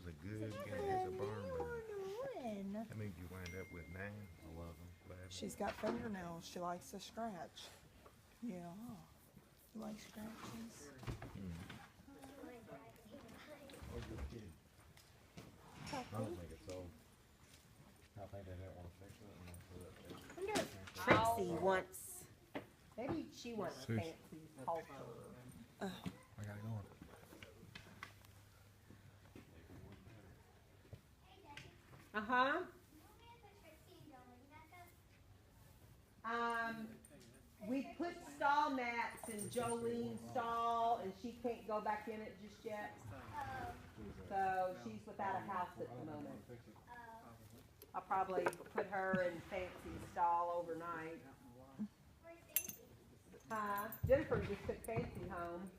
a good What guinea. It's a are barn you burner. doing? That means you wind up with 9, 11, 11. She's got fingernails. She likes to scratch. Yeah. You like scratches? Oh, good kid. I Puppy. don't think it's old. I think they don't want to fix it. And that's what it I wonder if Trixie wants, maybe she wants Sushi. fancy halter. I got it going. Uh-huh. We put stall mats in Jolene's stall, and she can't go back in it just yet. So she's without a house at the moment. I'll probably put her in Fancy's stall overnight. Huh? Jennifer just took Fancy home.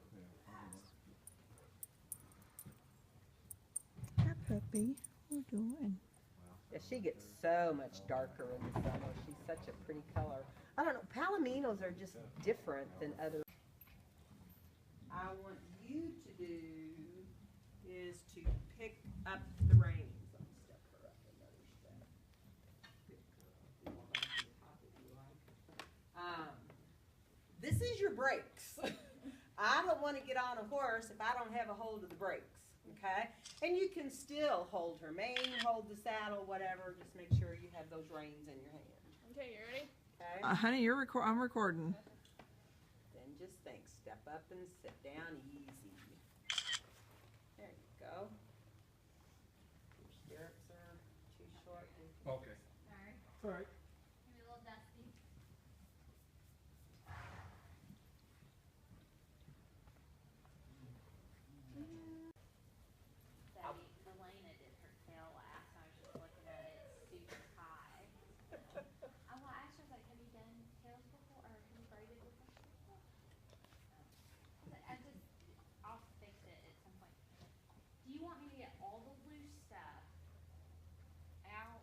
Hi, puppy. What are you doing? Yeah, she gets so much darker in the summer. She's such a pretty color. I don't know, Palominos are just different than other. I want you to do is to pick up the reins. Let me step her up another step. Good girl. This is your brakes. I don't want to get on a horse if I don't have a hold of the brakes. Okay? And you can still hold her mane, hold the saddle, whatever. Just make sure you have those reins in your hand. Okay, you ready? Okay? Honey, I'm recording. Then just think, step up and sit down easy. There you go. Your stirrups are too short. Okay. Alright. All right. Maybe a little dusty. Elena did her tail last. I was just looking at it super high. I asked her, I was like, have you done tails before, or have you braided with us before? I'll fix it at some point. Do you want me to get all the loose stuff out,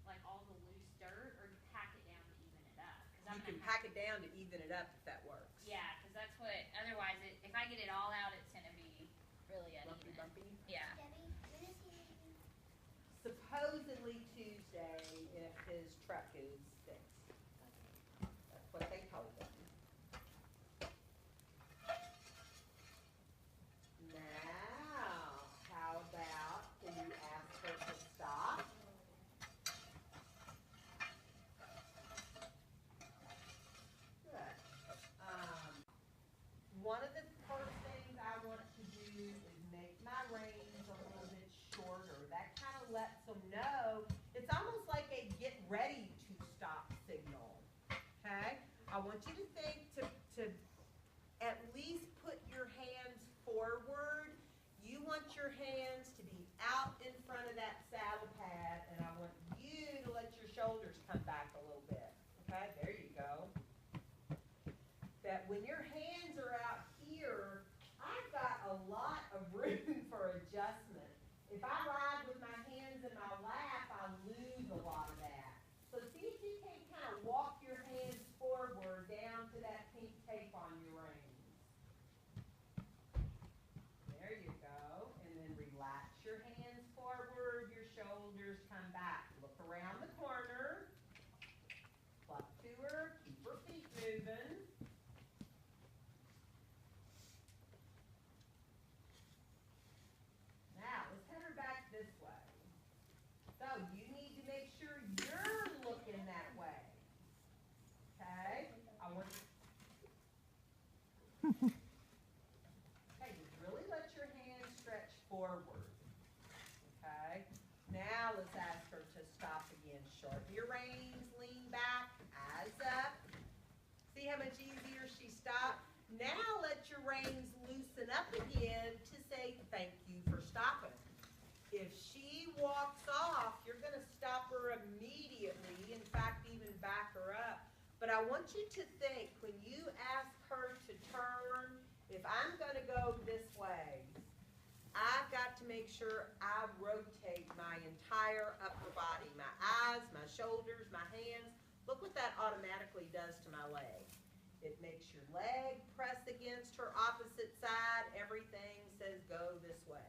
like all the loose dirt, or pack it down to even it up? You can pack it down to even it up if that works. Yeah, because that's what, otherwise, if I get it all out, it's going to be really Lumpy, uneven. bumpy. Yeah. Supposedly Tuesday if his truck is fixed. That's what they told him. Now, how about can you ask her to stop? Good. One of the first things I want to do is make my reins a little bit shorter. That kind of lets them know. It's almost like a get ready to stop signal. Okay? I want you to think to at least put your hands forward. You want your hands to be out in front of that saddle pad, and I want you to let your shoulders come back a little bit. Okay? There you go. That when your hands are out here, I've got a lot of room for adjustment. If I ride with my hands in my lap, I lose a lot of that. So see if you can kind of walk your hands forward down to that pink tape on your reins. There you go. And then relax your hands forward, your shoulders come back. Look around the corner. Cluck to her, keep her feet moving. Now, let's head her back this way. So, you need to make sure you're looking that way. Okay? I want you. Okay, just really let your hands stretch forward. Okay? Now, let's ask her to stop again. Shorten your reins, lean back, eyes up. See how much easier she stopped? Now let your reins loosen up again to say thank you for stopping. If she walks off, you're going to stop her immediately. In fact, even back her up. But I want you to think, when you ask her to turn, if I'm going to go this way, I've got to make sure I rotate my entire upper body, my eyes, my shoulders, my hands. Look what that automatically does to my leg. It makes your leg press against her opposite side. Everything says go this way,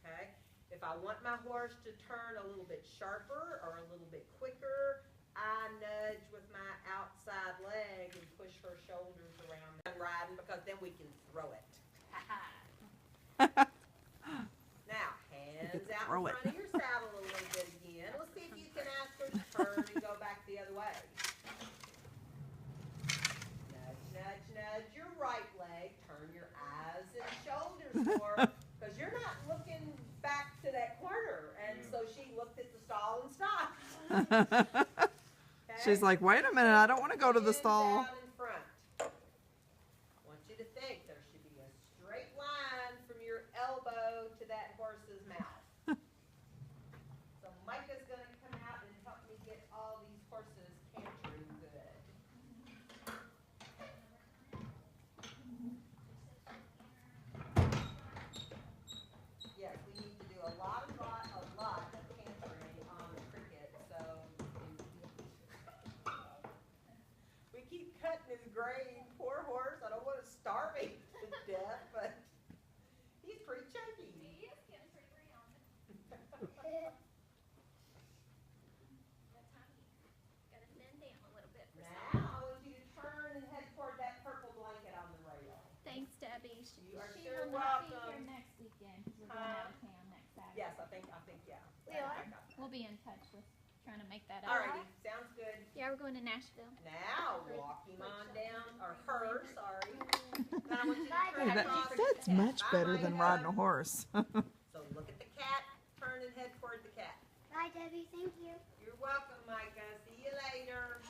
okay? If If I want my horse to turn a little bit sharper or a little bit quicker, I nudge with my outside leg and push her shoulders around and riding, because then we can throw it. Now, hands out throw in it. front of your saddle a little bit again. Let's see if you can ask her to turn and go back the other way. Nudge, nudge, nudge your right leg. Turn your eyes and shoulders more, because you're not looking back to that corner. And so she looked at the stall and stopped. She's like, wait a minute, I don't want to go to the Hands stall. out in front. I want you to think there should be a straight line from your elbow to that horse's mouth. So Micah's gonna come out and help me get all these horses cantering good. Yes, we need to do a lot of cantering on the cricket, so we keep cutting his grain. Poor horse, I don't want to starve him to death, but he's pretty chunky. He is getting pretty round. That's how you gotta bend down a little bit for some. Now, I want you to turn and head toward that purple blanket on the rail. Thanks, Debbie. You are She sure will not be here welcome. next weekend, because we're going out of town next Saturday. Yes, I think, yeah. We are. We'll be in touch with trying to make that up. Alrighty, sounds good. Yeah, we're going to Nashville. Now, walk him on down, or her, sorry. Then I want you to turn Hey, across. that's much better than riding a horse. So look at the cat, turn and head toward the cat. Bye, Debbie. Thank you. You're welcome, Micah. See you later.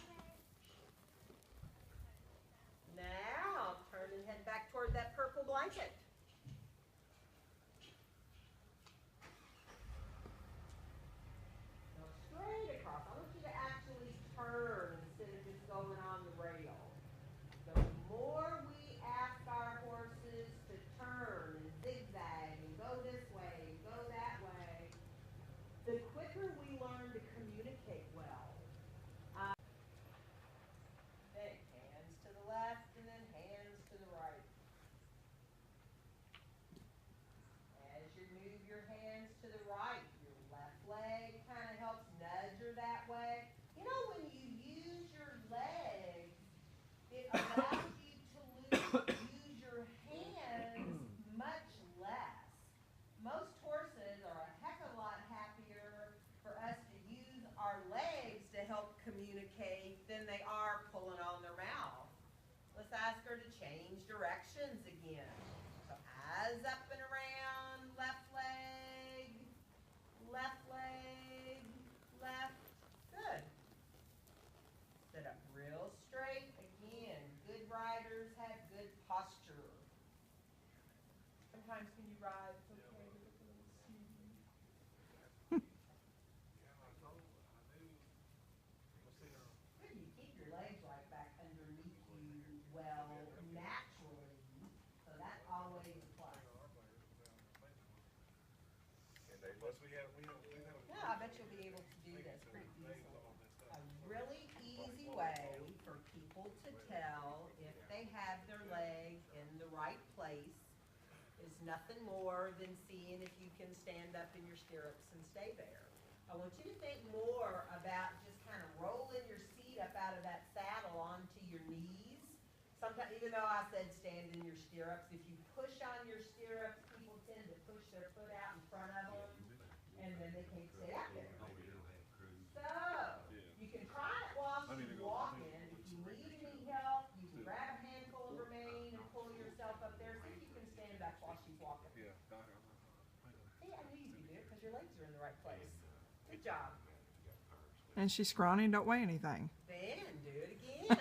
Now, turn and head back toward that purple blanket. Now, straight across. I want you to actually turn instead of just going on the rail. The more we ask our horses to turn and zigzag and go this way and go that way, the quicker we learn to communicate well. Okay, hands to the left and then hands to the right. As you move your hands to the right, your left leg kind of helps nudge her that way. You know, when you use your legs, it allows you to use your hands much less. Most horses are a heck of a lot happier for us to use our legs to help communicate than they are pulling on their mouth. Let's ask her to change directions again. So eyes up and around, left leg, left. Good. Sit up real straight. Again, good riders have good posture. Sometimes when you ride, it's okay to look a little snooty. Good, you keep your legs right back underneath you well naturally, so that's always a plus. Yeah, I bet you'll be able to do this pretty easily. A really easy way for people to tell if they have their leg in the right place is nothing more than seeing if you can stand up in your stirrups and stay there. I want you to think more about just kind of rolling your seat up out of that saddle onto your knees. Sometimes, even though I said stand in your stirrups, if you push on your stirrups, people tend to push their foot out in front of them, and then they can't stay up there. So, you can try it while she's walking. If you need any help, you can grab a handful of her mane and pull yourself up there. See if you can stand up while she's walking. Hey, I knew you could do it because your legs are in the right place. Good job. And she's scrawny and don't weigh anything. Then do it again.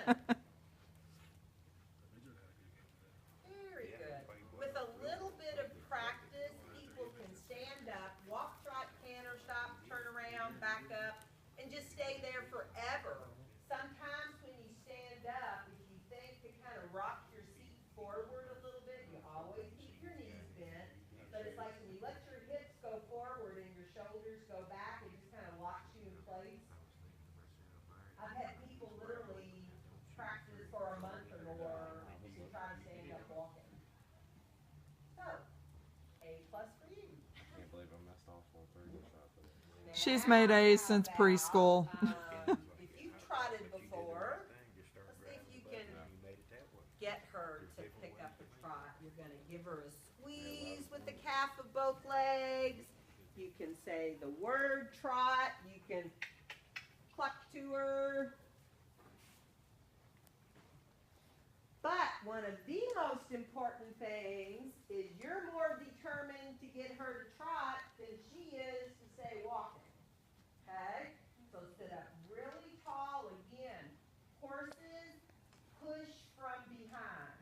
Very good. With a little bit of practice, people can stand up, walk, trot, canter, stop, turn around, back up, and just stay there forever. Sometimes when you stand up, if you think to kind of rock your seat forward a little bit, you always keep your knees bent. But it's like when you let your hips go forward and your shoulders go back, it just kind of locks you in place. I've had people literally practice for a month or more to try to stand up walking. So, A+ for you. Can't believe I messed off one. She's made A's since Now, preschool. if you've trotted before, let's see if you can get her to pick up a trot. You're going to give her a squeeze with the calf of both legs. You can say the word trot. You can cluck to her. But one of the most important things is you're more determined to get her to trot than she is to say walking. Okay? So sit up really tall again. Horses push from behind.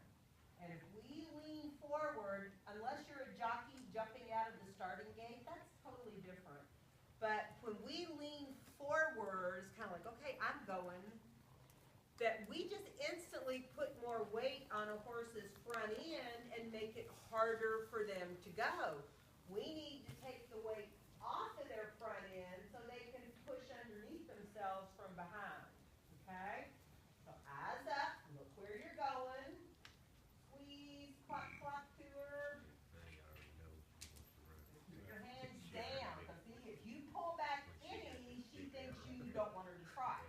And if we lean forward, unless you're a jockey jumping out of the starting gate, that's totally different. But when we lean forward, it's kind of like, okay, I'm going. That we just instantly put more weight on a horse's front end and make it harder for them to go. We need to take the weight off of their front end so they can push underneath themselves from behind. Okay? So eyes up, look where you're going. Squeeze, cluck, cluck to her. Keep your hands down. Because see, if you pull back any, she thinks you don't want her to trot.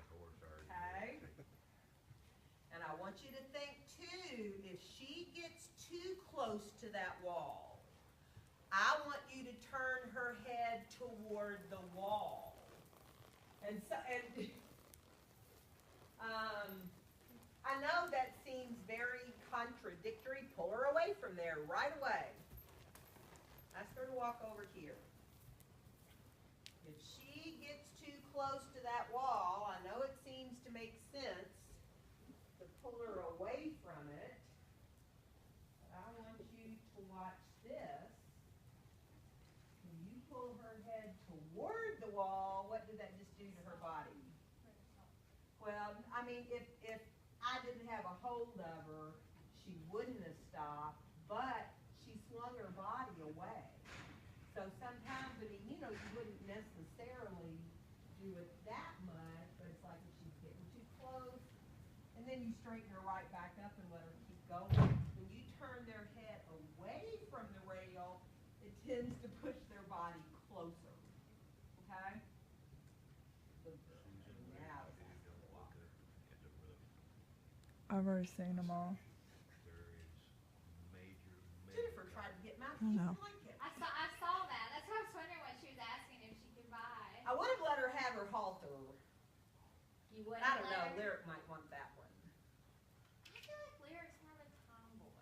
Okay? And I want you to think too, if she gets too close to that wall, I want you to turn her head toward the wall. And so, I know that seems very contradictory. Pull her away from there right away. Ask her to walk over here. If she gets too close to that wall, I know it seems to make sense to pull her away from it. But I want you to watch this. When you pull her head toward the wall, what did that just do to her body? Well, I mean, if I didn't have a hold of her, she wouldn't have stopped, but she swung her body away. So sometimes, I mean, you know, you wouldn't necessarily do it that much, but it's like if she's getting too close, and then you straighten her right back up and let her keep going. When you turn their head away from the rail, it tends to push their body closer. Okay? Now it's after the walk. I've already seen them all. Jennifer tried to get my I know. blanket. I saw that. That's why I was wondering what she was asking if she could buy. I would have let her have her halter. You wouldn't I don't let know, her? Lyric might want that one. I feel like Lyric's more of a tomboy.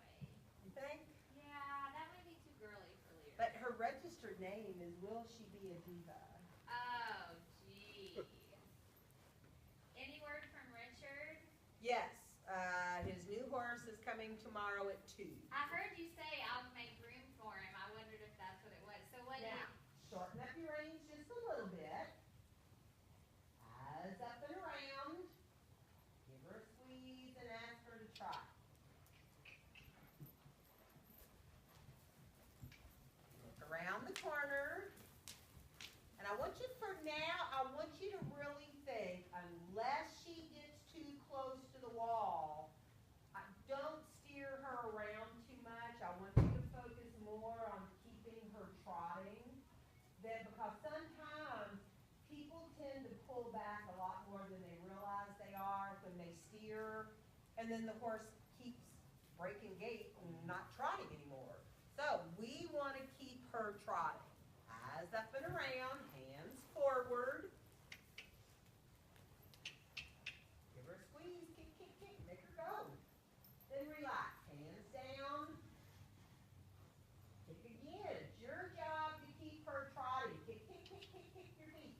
You think? Yeah, that might be too girly for Lyric. But her registered name is Will She Be a Diva? Oh, gee. Any word from Richard? Yes, his new horse is coming tomorrow at 2. I heard you say I'll make room for him. I wondered if that's what it was. So what Now, shorten up your reins just a little bit. Eyes up and around. Give her a squeeze and ask her to trot. Look around the corner. And I want you for now, I want you to really think, unless she gets too close to the wall, don't steer her around too much. I want you to focus more on keeping her trotting. Because sometimes people tend to pull back a lot more than they realize they are when they steer, and then the horse keeps breaking gait and not trotting anymore. So we want to keep her trotting. Eyes up and around, hands forward. Give her a squeeze, kick, kick, kick, make her go. Then relax, hands down. Kick again. It's your job to keep her trotting. Kick, kick, kick, kick, kick your feet.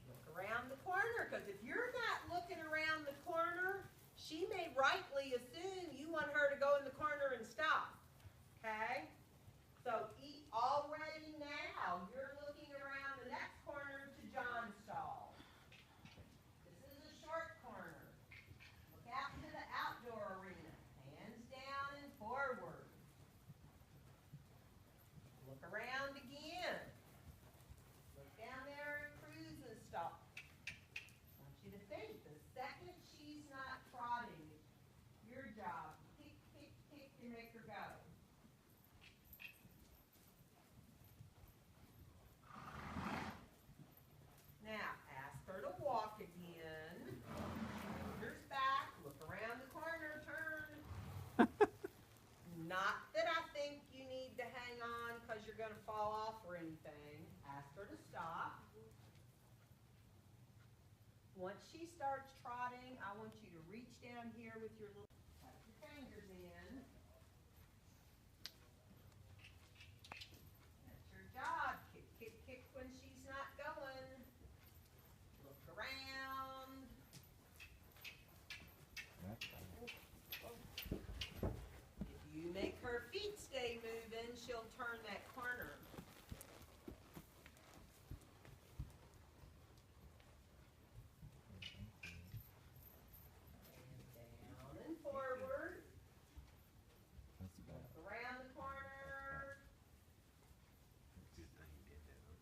Look around the corner, because if you're not looking around the corner, she may rightly assume you want her to go in the corner and stop. Okay? So already now, you're looking around the next corner to John's stall. This is a short corner. Look out into the outdoor arena. Hands down and forward. Look around again. Look down there and cruise and stop. I want you to think, the second she's not trotting, your job Once she starts trotting, I want you to reach down here with your little, tuck your fingers in. That's your job. Kick, kick, kick when she's not going. Look around. That's fine. If you make her feet stay moving, she'll turn that corner. And down and forward. That's bad. Look around the corner. Good thing you did that, huh?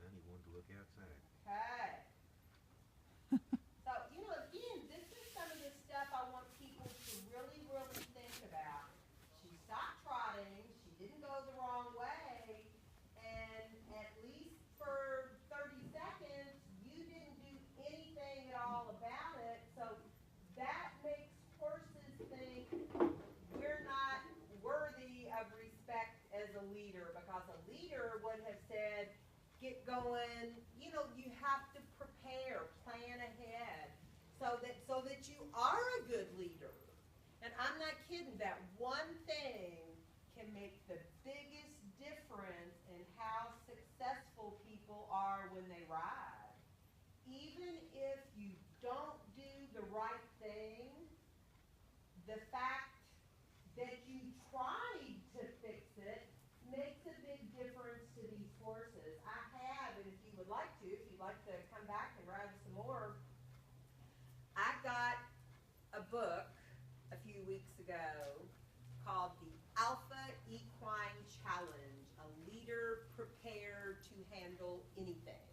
Honey wanted to look outside. Okay. So, you know, again, this is some of the stuff I want people to really, really think about. She stopped trotting, she didn't go the wrong way, and at least for 30 seconds, you didn't do anything at all about it. So that makes horses think we're not worthy of respect as a leader, because a leader would have said, get going, you know, you have to prepare, plan ahead, so that you are a good leader. And I'm not kidding, that one thing can make the biggest difference in how successful people are when they ride. Even if you don't do the right thing, the fact that you tried to fix it makes a big difference to these horses. I have, and if you would like to, if you'd like to come back and ride some more, I got a book a few weeks ago called The Alpha Equine Challenge, A Leader Prepared to Handle Anything.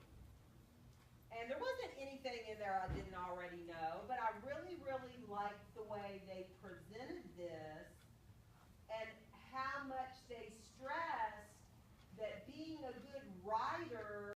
And there wasn't anything in there I didn't already know, but I really, really liked the way they presented this and how much they stressed that being a good rider